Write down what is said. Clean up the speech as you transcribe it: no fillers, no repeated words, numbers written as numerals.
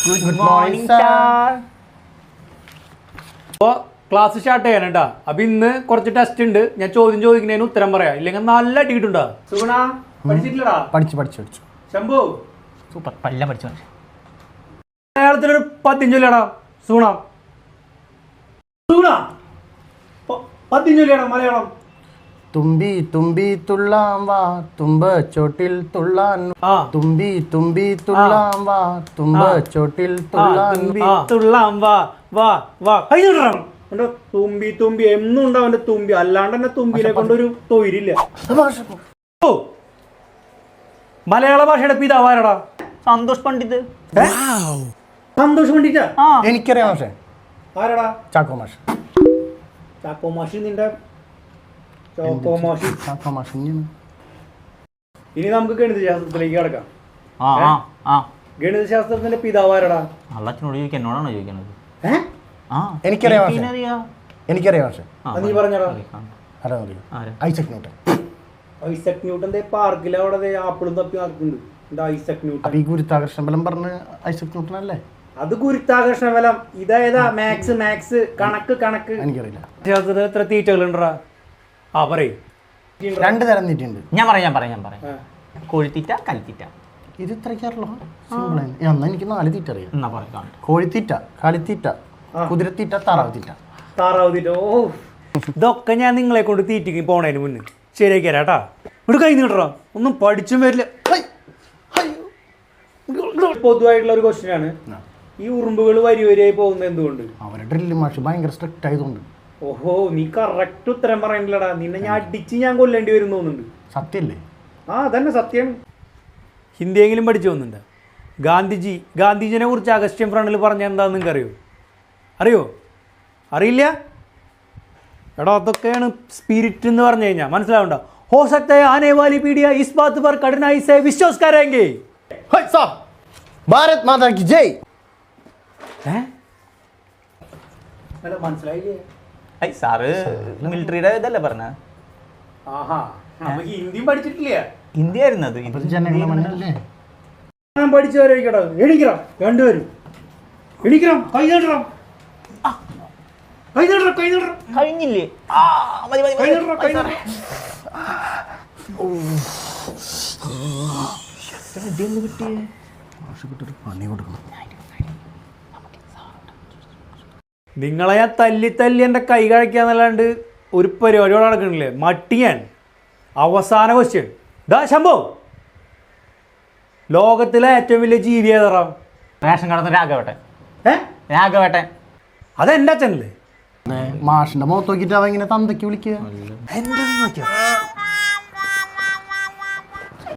Good morning, sir. അപ്പോൾ class start ചെയ്യാൻ കേട്ടാ. അപ്പൊ ഇന്ന് കുറച്ച് ടെസ്റ്റ് ഉണ്ട്. ഞാൻ ചോദ്യം ചോദിക്കുന്നതിന് ഉത്തരം പറയാം, ഇല്ലെങ്കിൽ നല്ല അടിയിട്ടുണ്ടാ. സുഗുണ പഠിച്ചിട്ടില്ലടാ? പഠിച്ചു. ശംഭു സൂപ്പർ പല്ല പഠിച്ചു. മലയാളത്തിലൊരു 10 ചൊല്ലിയാടാ. സുഗുണ 10 ചൊല്ലിയാടാ മലയാളം. തുമ്പി തുമ്പി തുള്ളാം വാ തുമ്പ ചോട്ടിൽ തുള്ളാൻ. തുമ്പി തുമ്പി തുള്ളാം വാ തുമ്പ ചോട്ടിൽ തുള്ളാൻ. തുള്ളാം വാ വാ വാ. എന്റെ തുമ്പി തുമ്പി എന്നും ഉണ്ടാവും എന്റെ തുമ്പി, അല്ലാണ്ട് എന്നെ തുമ്പിനെ കൊണ്ടൊരു തൊഴിലില്ല. ഓ മലയാള ഭാഷയുടെ പിതാവാരടാ? സന്തോഷ് പണ്ഡിറ്റ്. സന്തോഷ് പണ്ഡിറ്റാ? എനിക്കറിയാം പക്ഷേ. ആരടാ? ചാക്കോ മാഷ്. ചാക്കോ മാഷി നിന്റെ ചോക്കോ മാഷി. ചാക്കോ മാഷ്. ഇനി നമുക്ക് ഗണിതശാസ്ത്രത്തിലേക്ക് കിടക്കാം. ഗണിതശാസ്ത്രത്തിന്റെ പിതാവാരടാ? അള്ളാച്ചിനോട് ചോദിക്കാൻ എന്നോടാണോ ചോദിക്കുന്നത്? എനിക്കറിയാം പക്ഷേ. നീ പറഞ്ഞടാ. Isaac Newton. ഐസക് ന്യൂട്ടന്റെ പാർക്കിൽ അവിടെ ആപ്പിളും തപ്പി നടക്കുന്നുണ്ട്. Isaac Newton. ഈ ഗുരുത്വാകർഷണ ബലം പറഞ്ഞ ഐസക് ന്യൂട്ടൻ അല്ലേ? അത് ഗുരുത്വാകർഷണ ബലം. ഇതേതാ? മാത്സ് കണക്ക്. എനിക്കറിയില്ല. എത്ര തീറ്റകളുണ്ടാ? പറയും. 2 തരം തീറ്റയുണ്ട്. ഞാൻ പറയാം കോഴിത്തീറ്റ, കലിത്തീറ്റ. ഇത് ഇത്രയ്ക്കാറല്ലോ സിമ്പിൾ. എന്നാ എനിക്ക് 4 തീറ്റ അറിയാം. എന്നാ പറയാം. കോഴിത്തീറ്റ, കാലിത്തീറ്റ, കുതിരത്തീറ്റ, താറാവ് തീറ്റ. ഓ ഇതൊക്കെ ഞാൻ നിങ്ങളെ കൊണ്ട് തീറ്റിക്ക് പോണതിന് മുന്നേ ശരിയാക്കി തരാട്ടാ. ഇവിടെ കൈ നീട്ടറോ, ഒന്നും പഠിച്ചും വരില്ല. പൊതുവായിട്ടുള്ള ഒരു ക്വസ്റ്റ്യൻ ആണ്. ഈ ഉറുമ്പുകൾ വരിയായി പോകുന്നത് എന്തുകൊണ്ട്? അവരുടെ ഡ്രില്ല് മാഷ് ഭയങ്കര സ്ട്രിക്റ്റ് ആയതുകൊണ്ട്. ഓഹോ, നീ കറക്റ്റ് ഉത്തരം പറയണില്ലടാ. നിന്നെ ഞാൻ അടിച്ച് ഞാൻ കൊല്ലേണ്ടി വരും തോന്നുന്നുണ്ട്. സത്യല്ലേ? അതന്നെ സത്യം. ഹിന്ദിയെങ്കിലും പഠിച്ചു പോകുന്നുണ്ട്. ഗാന്ധിജിനെ കുറിച്ച് അഗസ്റ്റ്യൻ ഫ്രണ്ടിൽ പറഞ്ഞ എന്താണെന്ന് നിങ്ങൾക്ക് അറിയില്ല? എടാ അതൊക്കെയാണ് സ്പിരിറ്റ് എന്ന് പറഞ്ഞു കഴിഞ്ഞാൽ മനസ്സിലാവണ്ട. ഹോ സക്താ ഹൈ ആനെ വാലി പീഡിയ ഇസ് ബാത് പർ കഠിനായി സേ വിശ്വാസ് കരേംഗെ. ഹൈ സാ ഭാരത് മാതാ കി ജയ്. മനസ്സിലായില്ലേ? സാറ് മിലിറ്ററിയുടെ ഇതല്ലേ പറഞ്ഞ? ഹിന്ദിയും പഠിച്ചിട്ടില്ല. ഹിന്ദി ആയിരുന്നു അത്. ഞാൻ പഠിച്ചവരേക്കടാ. എണീക്കണം രണ്ടുപേരും. എണീക്കണം. കൈ നീട്ടണം. കഴിഞ്ഞില്ലേ? നിങ്ങളെ ഞാൻ തല്ലി എൻ്റെ കൈ കഴിക്കാന്നല്ലാണ്ട് ഒരു പരിപാടിയോടെ നടക്കണില്ലേ? മട്ടിയാൻ. അവസാന ക്വസ്റ്റ്യൻ. ശംഭു, ലോകത്തിലെ ഏറ്റവും വലിയ ജീവി ഏതാ? റേഷൻ കടന്ന് രാഘവേട്ടൻ. അതെന്റെ അച്ഛനല്ലേ? മാഷിന്റെ മുഖത്ത് നോക്കിട്ട് അവ ഇങ്ങനെ തന്തയ്ക്ക് വിളിക്കുക. എന്റെ